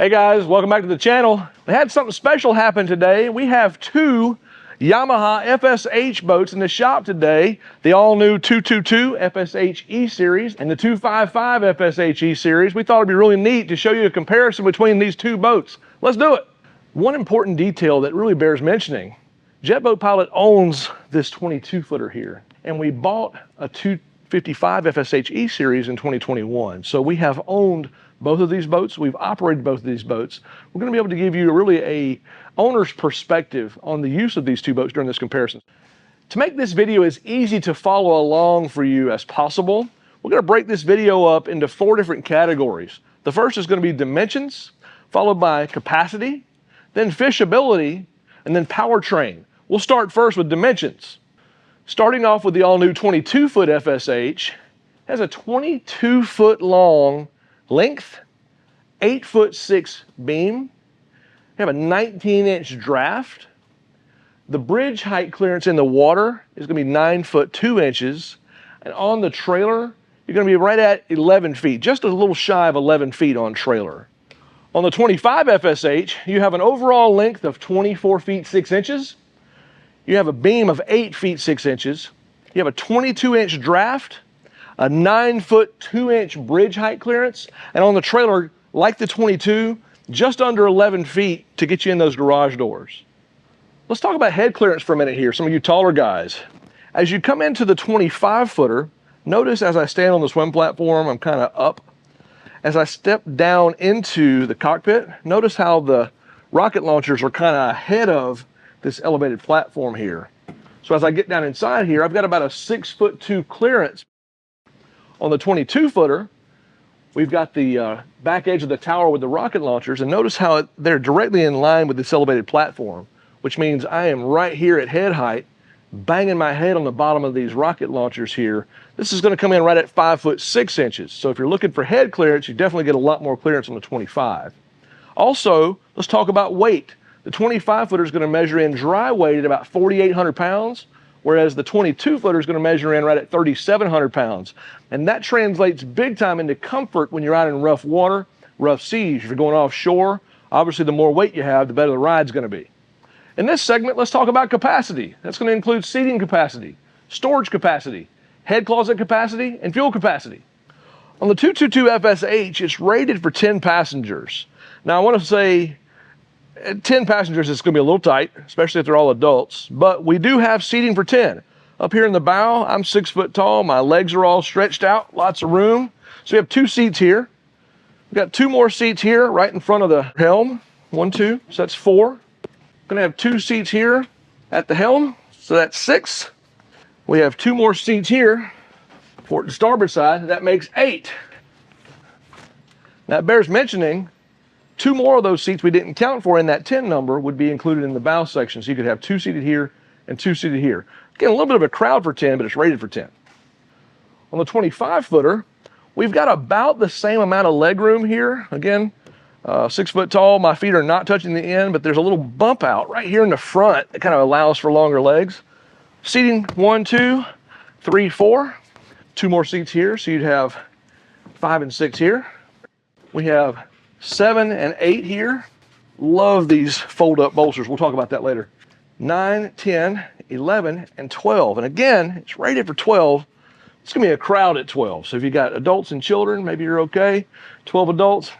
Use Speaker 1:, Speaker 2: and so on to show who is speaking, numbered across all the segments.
Speaker 1: Hey guys, welcome back to the channel. We had something special happen today. We have two Yamaha FSH boats in the shop today. The all-new 222 FSH E-Series and the 255 FSH E-Series. We thought it'd be really neat to show you a comparison between these two boats. Let's do it. One important detail that really bears mentioning, JetBoatPilot owns this 22-footer here, and we bought a 255 FSH E-Series in 2021. So we have owned both of these boats. We've operated both of these boats. We're going to be able to give you really a owner's perspective on the use of these two boats during this comparison. To make this video as easy to follow along for you as possible, we're going to break this video up into 4 different categories. The first is going to be dimensions, followed by capacity, then fishability, and then powertrain. We'll start first with dimensions. Starting off with the all-new 22-foot FSH, has a 22-foot long length, 8'6" beam. We have a 19-inch draft. The bridge height clearance in the water is going to be 9'2", and on the trailer, you're going to be right at 11 feet, just a little shy of 11 feet on trailer. On the 25 FSH, you have an overall length of 24 feet 6 inches. You have a beam of 8 feet 6 inches. You have a 22-inch draft, a 9'2" bridge height clearance, and on the trailer, like the 22, just under 11 feet to get you in those garage doors. Let's talk about head clearance for a minute here, some of you taller guys. As you come into the 25-footer, notice as I stand on the swim platform, I'm kind of up. As I step down into the cockpit, notice how the rocket launchers are kind of ahead of this elevated platform here. So as I get down inside here, I've got about a 6'2" clearance. On the 22-footer, we've got the back edge of the tower with the rocket launchers, and notice how they're directly in line with this elevated platform, which means I am right here at head height, banging my head on the bottom of these rocket launchers here. This is going to come in right at 5'6". So if you're looking for head clearance, you definitely get a lot more clearance on the 25. Also, let's talk about weight. The 25-footer is going to measure in dry weight at about 4,800 pounds, whereas the 22-footer is going to measure in right at 3,700 pounds. And that translates big time into comfort when you're out in rough water, rough seas. If you're going offshore, obviously the more weight you have, the better the ride's going to be. In this segment, let's talk about capacity. That's going to include seating capacity, storage capacity, head closet capacity, and fuel capacity. On the 222 FSH, it's rated for 10 passengers. Now, I want to say 10 passengers is going to be a little tight, especially if they're all adults, but we do have seating for 10. Up here in the bow, I'm 6 foot tall, my legs are all stretched out, lots of room. So we have 2 seats here. We've got 2 more seats here right in front of the helm. 1, 2, so that's 4. Going to have 2 seats here at the helm, so that's 6. We have 2 more seats here for the starboard side, that makes 8. Now it bears mentioning, 2 more of those seats we didn't count for in that 10 number would be included in the bow section. So you could have 2 seated here and 2 seated here. Again, a little bit of a crowd for 10, but it's rated for 10. On the 25-footer, we've got about the same amount of leg room here. Again, 6 foot tall, my feet are not touching the end, but there's a little bump out right here in the front that kind of allows for longer legs. Seating 1, 2, 3, 4. 2 more seats here, so you'd have 5 and 6 here. We have 7 and 8 here. Love these fold-up bolsters. We'll talk about that later. 9, 10, 11, and 12. And again, it's rated for 12. It's going to be a crowd at 12. So if you got adults and children, maybe you're okay. 12 adults,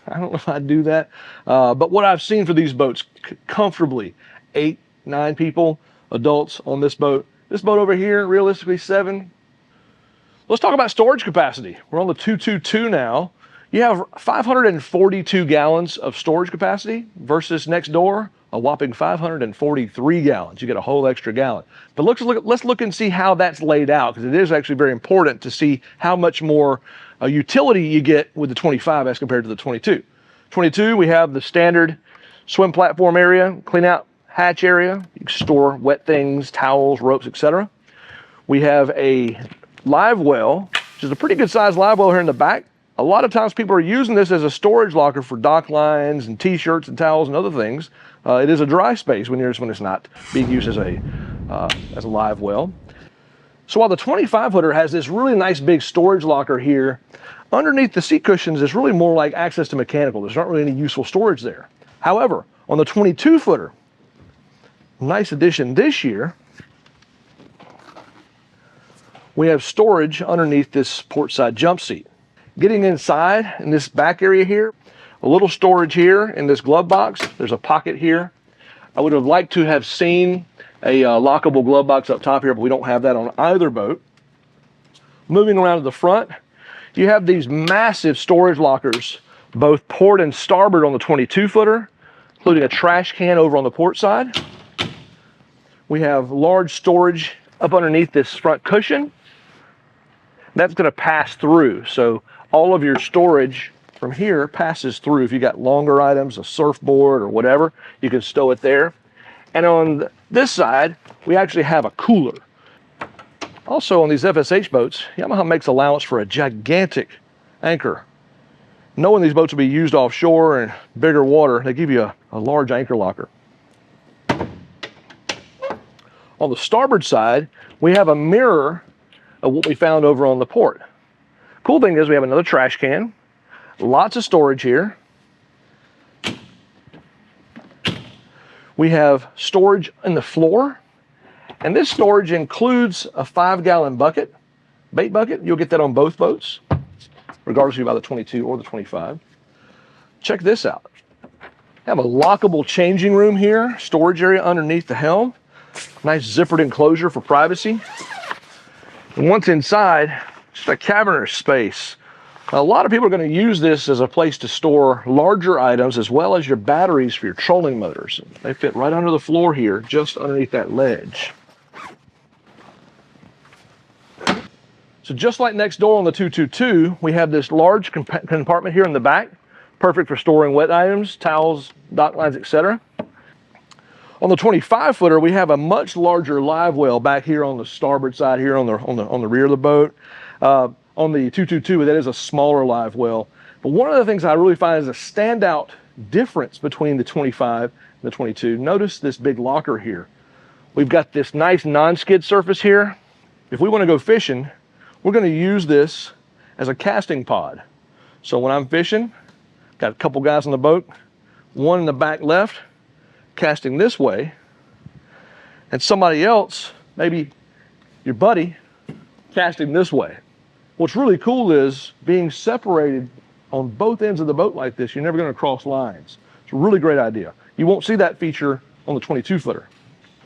Speaker 1: I don't know if I'd do that. But what I've seen for these boats, comfortably, 8, 9 people, adults on this boat. This boat over here, realistically 7. Let's talk about storage capacity. We're on the 222 now. You have 542 gallons of storage capacity versus next door, a whopping 543 gallons. You get a whole extra gallon. But let's look and see how that's laid out, because it is actually very important to see how much more utility you get with the 25 as compared to the 22. 22, we have the standard swim platform area, clean out hatch area. You can store wet things, towels, ropes, etc. We have a live well, which is a pretty good sized live well here in the back. A lot of times people are using this as a storage locker for dock lines and t-shirts and towels and other things. It is a dry space when it's not being used as a live well. So while the 25-footer has this really nice big storage locker here, Underneath the seat cushions is really more like access to mechanical. There's not really any useful storage there. However, on the 22-footer, nice addition this year, we have storage underneath this port side jump seat. Getting inside in this back area here, a little storage here in this glove box. There's a pocket here. I would have liked to have seen a lockable glove box up top here, but we don't have that on either boat. Moving around to the front, you have these massive storage lockers, both port and starboard on the 22-footer, including a trash can over on the port side. We have large storage up underneath this front cushion. That's going to pass through, so all of your storage from here passes through. If you got longer items, a surfboard or whatever, you can stow it there. And on this side, we actually have a cooler. Also on these FSH boats, Yamaha makes allowance for a gigantic anchor. Knowing these boats will be used offshore and bigger water, they give you a large anchor locker. On the starboard side, we have a mirror of what we found over on the port. Cool thing is we have another trash can, lots of storage here. We have storage in the floor, and this storage includes a 5-gallon bucket, bait bucket. You'll get that on both boats, regardless if you buy the 22 or the 25. Check this out. Have a lockable changing room here, storage area underneath the helm, nice zippered enclosure for privacy. And once inside, just a cavernous space. A lot of people are going to use this as a place to store larger items as well as your batteries for your trolling motors. They fit right under the floor here, just underneath that ledge. So just like next door on the 222, we have this large compartment here in the back, perfect for storing wet items, towels, dock lines, etc. On the 25-footer, we have a much larger live well back here on the starboard side here on the rear of the boat. On the 222, that is a smaller live well. But one of the things I really find is a standout difference between the 25 and the 22. Notice this big locker here. We've got this nice non-skid surface here. If we want to go fishing, we're going to use this as a casting pod. So when I'm fishing, got a couple guys on the boat, one in the back left, casting this way, and somebody else, maybe your buddy, casting this way. What's really cool is being separated on both ends of the boat like this, you're never going to cross lines. It's a really great idea. You won't see that feature on the 22-footer.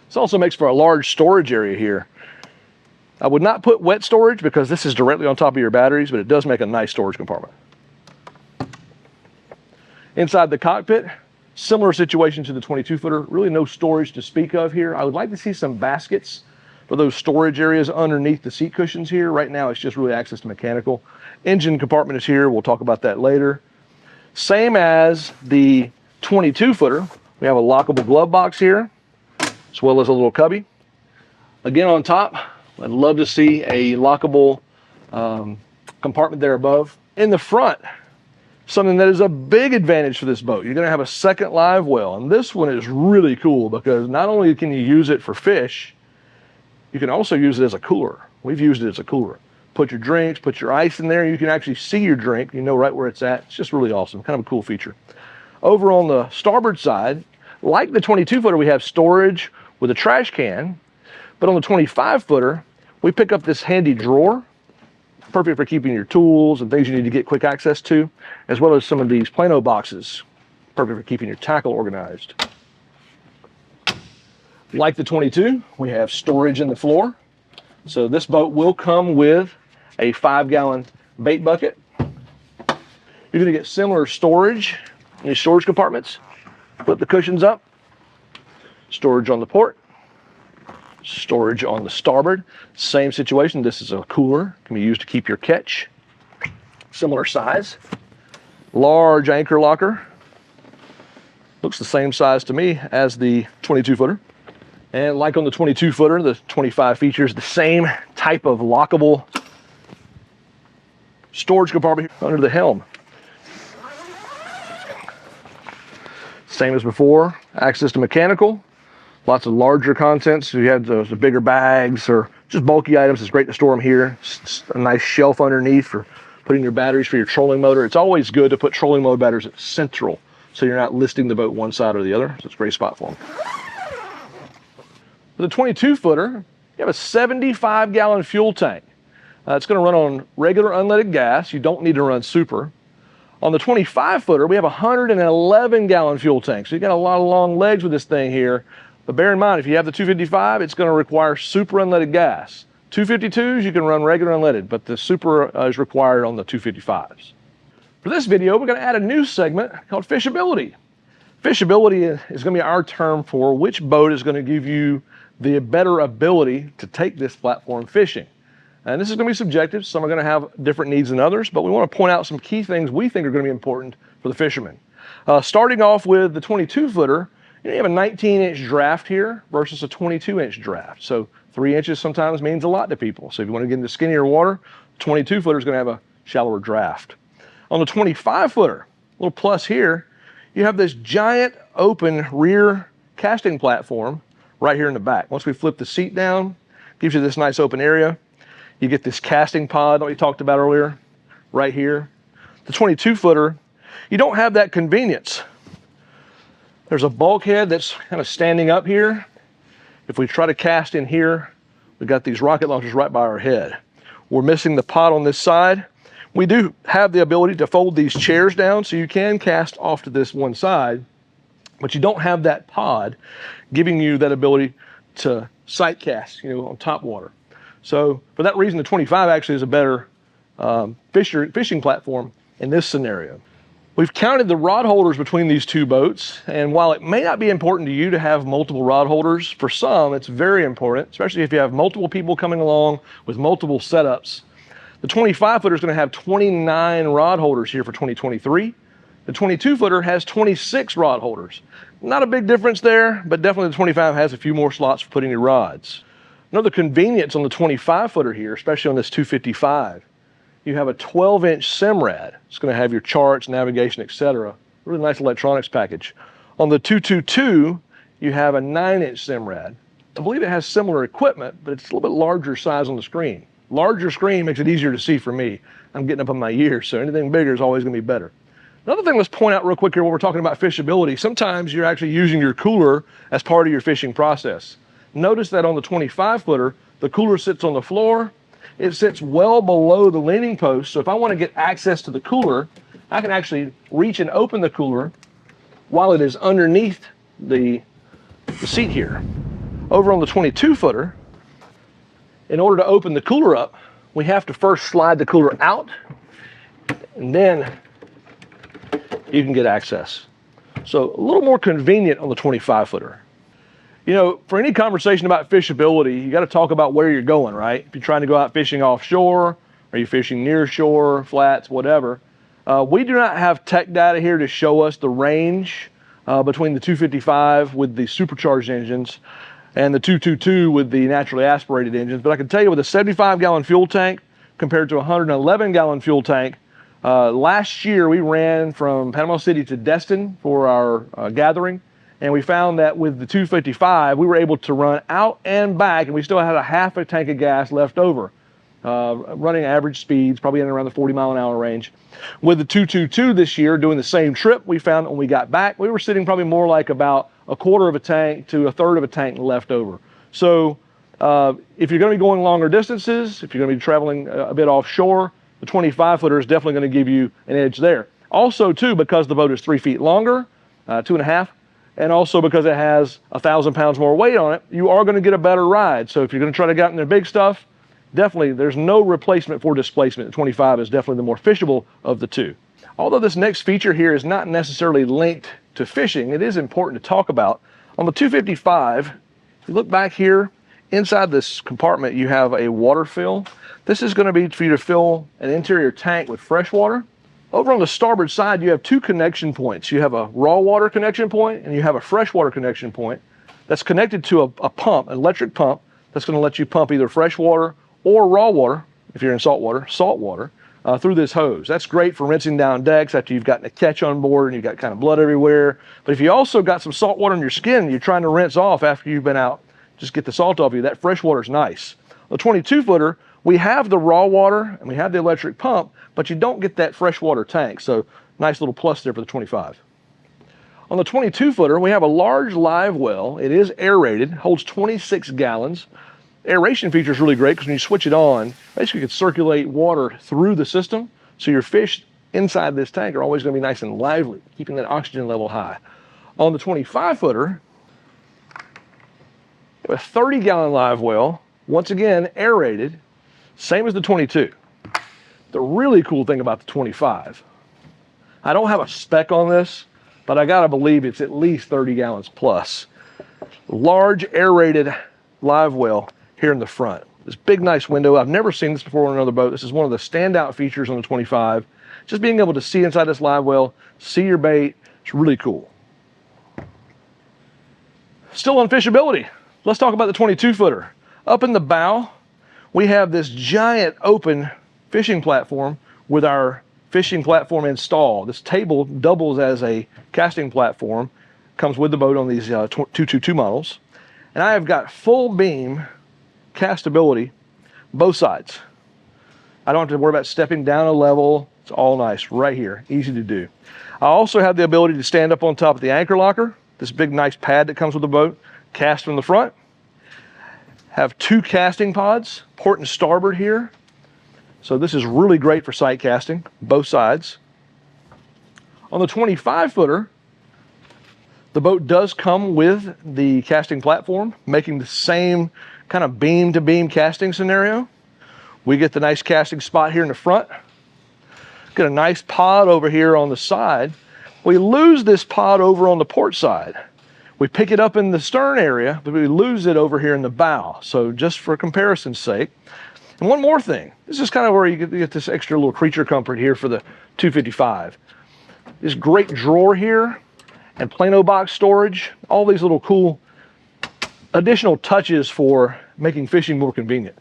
Speaker 1: This also makes for a large storage area here. I would not put wet storage because this is directly on top of your batteries, but it does make a nice storage compartment. Inside the cockpit, similar situation to the 22-footer, really no storage to speak of here. I would like to see some baskets for those storage areas underneath the seat cushions here. Right now, it's just really access to mechanical. Engine compartment is here. We'll talk about that later. Same as the 22-footer, we have a lockable glove box here, as well as a little cubby. Again, on top, I'd love to see a lockable compartment there above. In the front, something that is a big advantage for this boat. You're going to have a second live well, and this one is really cool because not only can you use it for fish, you can also use it as a cooler. We've used it as a cooler. Put your drinks, put your ice in there, you can actually see your drink. You know right where it's at. It's just really awesome, kind of a cool feature. Over on the starboard side, like the 22-footer, we have storage with a trash can, but on the 25-footer, we pick up this handy drawer, perfect for keeping your tools and things you need to get quick access to, as well as some of these Plano boxes, perfect for keeping your tackle organized. Like the 22, we have storage in the floor. So this boat will come with a 5-gallon bait bucket. You're going to get similar storage in your storage compartments. Flip the cushions up, storage on the port, storage on the starboard. Same situation. This is a cooler, can be used to keep your catch. Similar size. Large anchor locker. Looks the same size to me as the 22-footer. And like on the 22-footer, the 25 features the same type of lockable storage compartment under the helm. Same as before, access to mechanical. Lots of larger contents. If you have those bigger bags or just bulky items, it's great to store them here. Just a nice shelf underneath for putting your batteries for your trolling motor. It's always good to put trolling motor batteries at central so you're not listing the boat one side or the other. So it's a great spot for them. For the 22-footer, you have a 75-gallon fuel tank. It's going to run on regular unleaded gas. You don't need to run super. On the 25-footer, we have a 111-gallon fuel tank. So you got a lot of long legs with this thing here. But bear in mind, if you have the 255, it's going to require super unleaded gas. 252s, you can run regular unleaded, but the super is required on the 255s. For this video, we're going to add a new segment called Fishability. Fishability is going to be our term for which boat is going to give you the better ability to take this platform fishing. And this is going to be subjective. Some are going to have different needs than others, but we want to point out some key things we think are going to be important for the fishermen. Starting off with the 22-footer, you have a 19-inch draft here versus a 22-inch draft. So 3 inches sometimes means a lot to people. So if you want to get into skinnier water, 22-footer is going to have a shallower draft. On the 25-footer, a little plus here, you have this giant open rear casting platform right here in the back. Once we flip the seat down, gives you this nice open area. You get this casting pod that we talked about earlier, right here. The 22-footer, you don't have that convenience. There's a bulkhead that's kind of standing up here. If we try to cast in here, we've got these rocket launchers right by our head. We're missing the pod on this side. We do have the ability to fold these chairs down so you can cast off to this one side, but you don't have that pod giving you that ability to sight cast, on top water. So for that reason, the 25 actually is a better fishing platform in this scenario. We've counted the rod holders between these two boats, and while it may not be important to you to have multiple rod holders, for some it's very important, especially if you have multiple people coming along with multiple setups. The 25-footer is going to have 29 rod holders here for 2023. The 22-footer has 26 rod holders. Not a big difference there, but definitely the 25 has a few more slots for putting your rods. Another convenience on the 25-footer here, especially on this 255, you have a 12-inch Simrad. It's going to have your charts, navigation, etc. Really nice electronics package. On the 222, you have a 9-inch Simrad. I believe it has similar equipment, but it's a little bit larger size on the screen. Larger screen makes it easier to see for me. I'm getting up on my years, so anything bigger is always going to be better. Another thing, let's point out real quick here when we're talking about fishability, sometimes you're actually using your cooler as part of your fishing process. Notice that on the 25-footer, the cooler sits on the floor. It sits well below the leaning post, so if I want to get access to the cooler, I can actually reach and open the cooler while it is underneath the seat here. Over on the 22-footer, in order to open the cooler up, we have to first slide the cooler out, and then you can get access. So a little more convenient on the 25-footer. For any conversation about fishability, you got to talk about where you're going, right? If you're trying to go out fishing offshore, or you're fishing near shore, flats, whatever. We do not have tech data here to show us the range between the 255 with the supercharged engines and the 222 with the naturally aspirated engines. But I can tell you with a 75-gallon fuel tank compared to a 111-gallon fuel tank, last year we ran from Panama City to Destin for our gathering. And we found that with the 255, we were able to run out and back, and we still had a half a tank of gas left over, running average speeds, probably in around the 40-mile-an-hour range. With the 222 this year, doing the same trip, we found that when we got back, we were sitting probably more like about a quarter of a tank to a third of a tank left over. So if you're going to be going longer distances, if you're going to be traveling a bit offshore, the 25-footer is definitely going to give you an edge there. Also, too, because the boat is 3 feet longer, 2.5, and also because it has 1,000 pounds more weight on it, you are going to get a better ride. So if you're going to try to get out in the big stuff, definitely there's no replacement for displacement. The 25 is definitely the more fishable of the two. Although this next feature here is not necessarily linked to fishing, it is important to talk about. On the 255, if you look back here, inside this compartment you have a water fill. This is going to be for you to fill an interior tank with fresh water. Over on the starboard side, you have two connection points. You have a raw water connection point and you have a freshwater connection point that's connected to a pump, an electric pump, that's going to let you pump either fresh water or raw water, if you're in salt water, through this hose. That's great for rinsing down decks after you've gotten a catch on board and you've got kind of blood everywhere. But if you also got some salt water on your skin and you're trying to rinse off after you've been out, just get the salt off you, that fresh water is nice. The 22-footer, We have the raw water and we have the electric pump, but you don't get that freshwater tank. So nice little plus there for the 25. On the 22 footer, we have a large live well. It is aerated, holds 26 gallons. Aeration feature is really great because when you switch it on, basically you can circulate water through the system. So your fish inside this tank are always going to be nice and lively, keeping that oxygen level high. On the 25 footer, a 30-gallon live well, once again aerated, same as the 22. The really cool thing about the 25, I don't have a spec on this, but I gotta believe it's at least 30 gallons plus. Large aerated live well here in the front. This big nice window. I've never seen this before on another boat. This is one of the standout features on the 25. Just being able to see inside this live well, see your bait, it's really cool. Still on fishability, let's talk about the 22 footer. Up in the bow, we have this giant open fishing platform with our fishing platform installed. This table doubles as a casting platform, comes with the boat on these 222 models. And I have got full beam castability both sides. I don't have to worry about stepping down a level. It's all nice right here, easy to do. I also have the ability to stand up on top of the anchor locker, this big nice pad that comes with the boat, cast from the front. Have 2 casting pods, port and starboard here. So this is really great for sight casting, both sides. On the 25 footer, the boat does come with the casting platform, making the same kind of beam to beam casting scenario. We get the nice casting spot here in the front. Get a nice pod over here on the side. We lose this pod over on the port side. We pick it up in the stern area, but we lose it over here in the bow. So just for comparison's sake. And one more thing, this is kind of where you get this extra little creature comfort here for the 255. This great drawer here and Plano box storage, all these little cool additional touches for making fishing more convenient.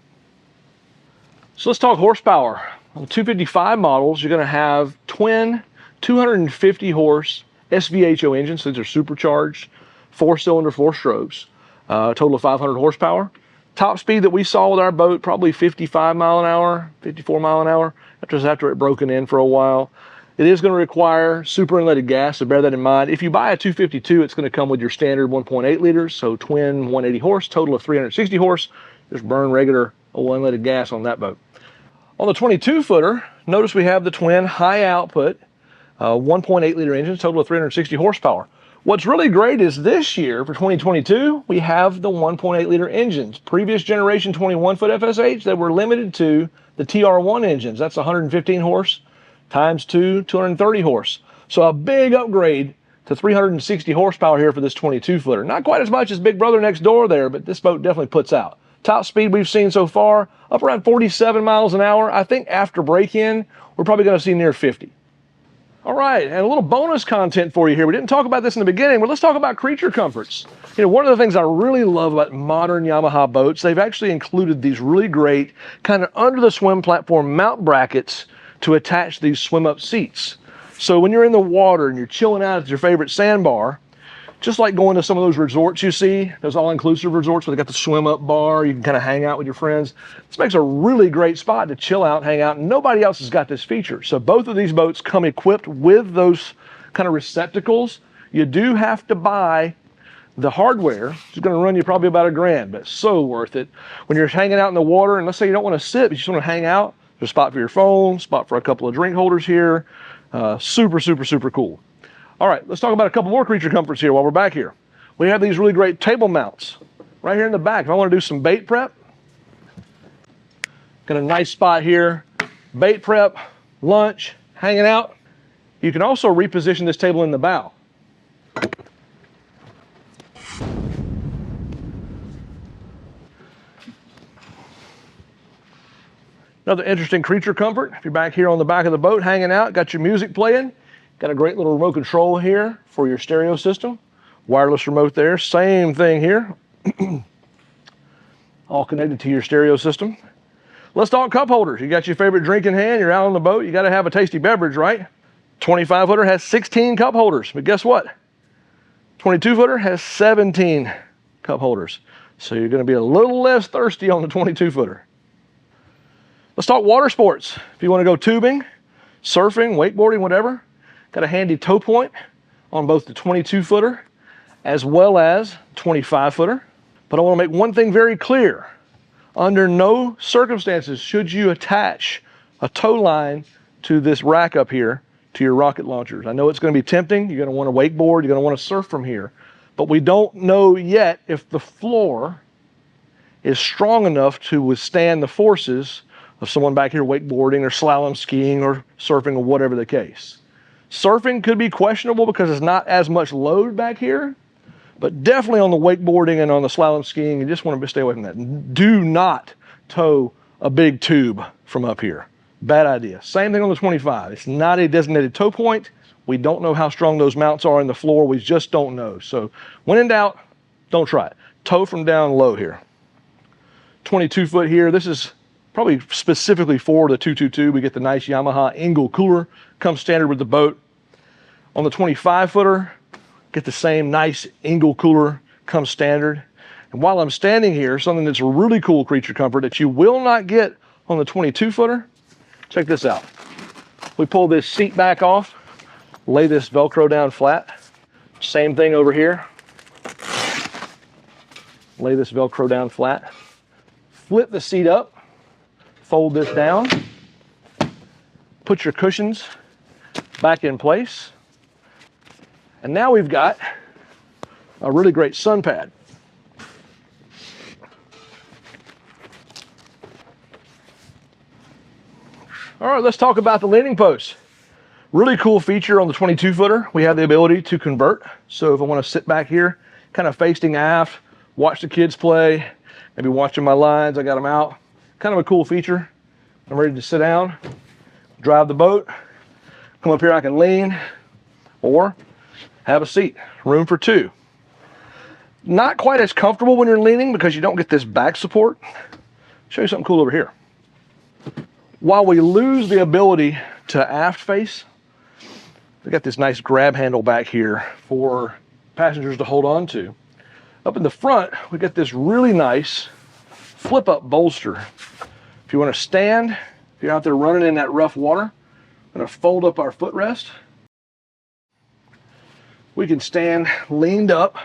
Speaker 1: So let's talk horsepower. On the 255 models, you're going to have twin 250 horse SVHO engines. So these are supercharged, 4-cylinder, 4 strokes, a total of 500 horsepower. Top speed that we saw with our boat, probably 55 mile an hour, 54 mile an hour, just after it broken in for a while. It is going to require super inletted gas, so bear that in mind. If you buy a 252, it's going to come with your standard 1.8 liters, so twin 180 horse, total of 360 horse. Just burn regular old unleaded gas on that boat. On the 22 footer, notice we have the twin high output 1.8 liter engines, total of 360 horsepower. What's really great is this year, for 2022, we have the 1.8 liter engines. Previous generation 21 foot FSH, they were limited to the TR1 engines. That's 115 horse times 2, 230 horse. So a big upgrade to 360 horsepower here for this 22 footer. Not quite as much as Big Brother next door there, but this boat definitely puts out. Top speed we've seen so far, up around 47 miles an hour. I think after break-in, we're probably going to see near 50. All right, and a little bonus content for you here. We didn't talk about this in the beginning, but let's talk about creature comforts. You know, one of the things I really love about modern Yamaha boats, they've actually included these really great kind of under the swim platform mount brackets to attach these swim up seats. So when you're in the water and you're chilling out at your favorite sandbar, just like going to some of those resorts you see, those all-inclusive resorts where they got the swim up bar, you can kind of hang out with your friends. This makes a really great spot to chill out, hang out, and nobody else has got this feature. So both of these boats come equipped with those kind of receptacles. You do have to buy the hardware. It's going to run you probably about $1,000, but it's so worth it. When you're hanging out in the water, and let's say you don't want to sit, but you just want to hang out, there's a spot for your phone, spot for a couple of drink holders here. Super, super, super cool. All right, let's talk about a couple more creature comforts here while we're back here. We have these really great table mounts right here in the back. If I want to do some bait prep, got a nice spot here, bait prep, lunch, hanging out. You can also reposition this table in the bow. Another interesting creature comfort. If you're back here on the back of the boat hanging out, got your music playing, got a great little remote control here for your stereo system. Wireless remote there, same thing here. All connected to your stereo system. Let's talk cup holders. You got your favorite drink in hand, you're out on the boat, you gotta have a tasty beverage, right? 25 footer has 16 cup holders, but guess what? 22 footer has 17 cup holders. So you're gonna be a little less thirsty on the 22 footer. Let's talk water sports. If you want to go tubing, surfing, wakeboarding, whatever, got a handy tow point on both the 22-footer as well as 25-footer. But I want to make one thing very clear. Under no circumstances should you attach a tow line to this rack up here to your rocket launchers. I know it's going to be tempting. You're going to want to wakeboard. You're going to want to surf from here. But we don't know yet if the floor is strong enough to withstand the forces of someone back here wakeboarding or slalom skiing or surfing or whatever the case. Surfing could be questionable because it's not as much load back here, but definitely on the wakeboarding and on the slalom skiing, you just want to stay away from that. Do not tow a big tube from up here. Bad idea. Same thing on the 25. It's not a designated tow point. We don't know how strong those mounts are in the floor. We just don't know. So when in doubt, don't try it. Tow from down low here. 22-foot here. This is probably specifically for the 222. We get the nice Yamaha Engel cooler. Comes standard with the boat. On the 25-footer, get the same nice Engel cooler. Comes standard. And while I'm standing here, something that's a really cool creature comfort that you will not get on the 22-footer, check this out. We pull this seat back off, lay this Velcro down flat. Same thing over here. Lay this Velcro down flat. Flip the seat up, fold this down, put your cushions back in place. And now we've got a really great sun pad. All right, let's talk about the leaning post. Really cool feature on the 22-footer. We have the ability to convert. So if I want to sit back here, kind of facing aft, watch the kids play, maybe watching my lines, I got them out. Kind of a cool feature. I'm ready to sit down, drive the boat, come up here, I can lean, or have a seat, room for two. Not quite as comfortable when you're leaning because you don't get this back support. Show you something cool over here. While we lose the ability to aft face, we got this nice grab handle back here for passengers to hold on to. Up in the front, we got this really nice flip up bolster. If you want to stand, if you're out there running in that rough water, I'm going to fold up our footrest. We can stand leaned up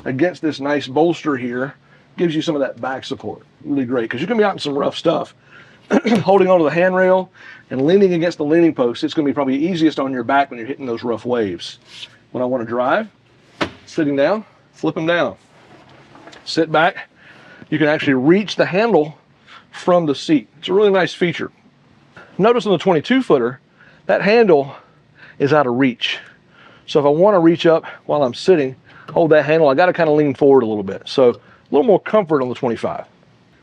Speaker 1: against this nice bolster here. Gives you some of that back support. Really great, because you're going to be out in some rough stuff. Holding onto the handrail and leaning against the leaning post, it's going to be probably easiest on your back when you're hitting those rough waves. When I want to drive, sitting down, flip them down. Sit back. You can actually reach the handle from the seat. It's a really nice feature. Notice on the 22-footer, that handle is out of reach. So if I want to reach up while I'm sitting, hold that handle, I got to kind of lean forward a little bit. So a little more comfort on the 25.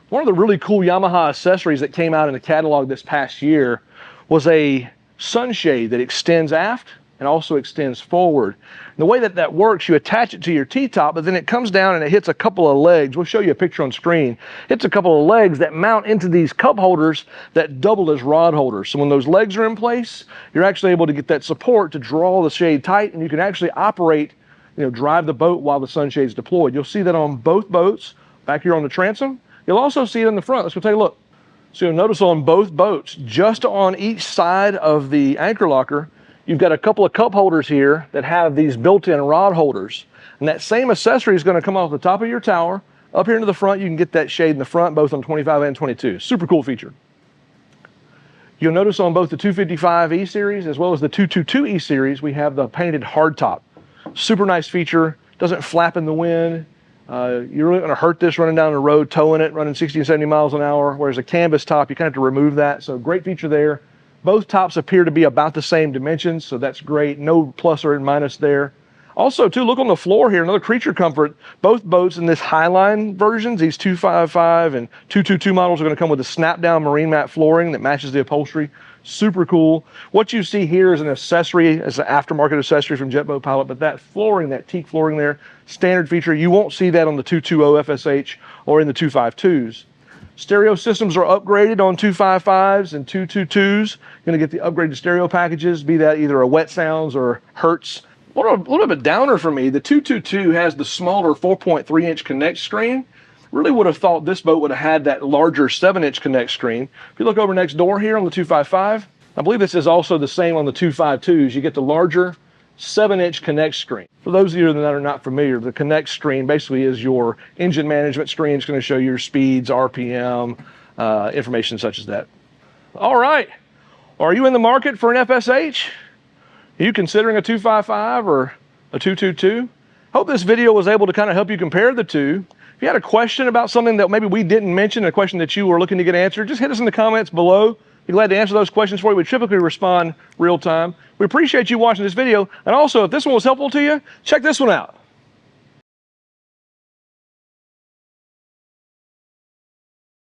Speaker 1: One of the really cool Yamaha accessories that came out in the catalog this past year was a sunshade that extends aft and also extends forward. And the way that that works, you attach it to your T-top, but then it comes down and it hits a couple of legs. We'll show you a picture on screen. Hits a couple of legs that mount into these cup holders that double as rod holders. So when those legs are in place, you're actually able to get that support to draw the shade tight, and you can actually operate, drive the boat while the sunshade's deployed. You'll see that on both boats, back here on the transom. You'll also see it in the front. Let's go take a look. So you'll notice on both boats, just on each side of the anchor locker, you've got a couple of cup holders here that have these built-in rod holders. And that same accessory is going to come off the top of your tower. Up here into the front, you can get that shade in the front, both on 25 and 22. Super cool feature. You'll notice on both the 255 E series as well as the 222 E series, we have the painted hardtop. Super nice feature. Doesn't flap in the wind. You're really going to hurt this running down the road, towing it, running 60 and 70 miles an hour, whereas a canvas top, you kind of have to remove that. So great feature there. Both tops appear to be about the same dimensions, so that's great. No plus or minus there. Also, too, look on the floor here, another creature comfort. Both boats in this Highline versions, these 255 and 222 models, are going to come with a snap-down marine mat flooring that matches the upholstery. Super cool. What you see here is an accessory, as an aftermarket accessory from JetBoatPilot, but that flooring, that teak flooring there, standard feature. You won't see that on the 220 FSH or in the 252s. Stereo systems are upgraded on 255s and 222s. You're going to get the upgraded stereo packages, be that either a Wet Sounds or Hertz. A little bit of a downer for me, the 222 has the smaller 4.3-inch Connect screen. Really would have thought this boat would have had that larger 7-inch connect screen. If you look over next door here on the 255, I believe this is also the same on the 252s. You get the larger 7-inch connect screen. For those of you that are not familiar, the connect screen basically is your engine management screen. It's going to show your speeds, RPM, information such as that. All right. Are you in the market for an FSH? Are you considering a 255 or a 222? Hope this video was able to kind of help you compare the two. If you had a question about something that maybe we didn't mention, a question that you were looking to get answered, just hit us in the comments below. Be glad to answer those questions for you. We typically respond real time. We appreciate you watching this video. And also, if this one was helpful to you, check this one out.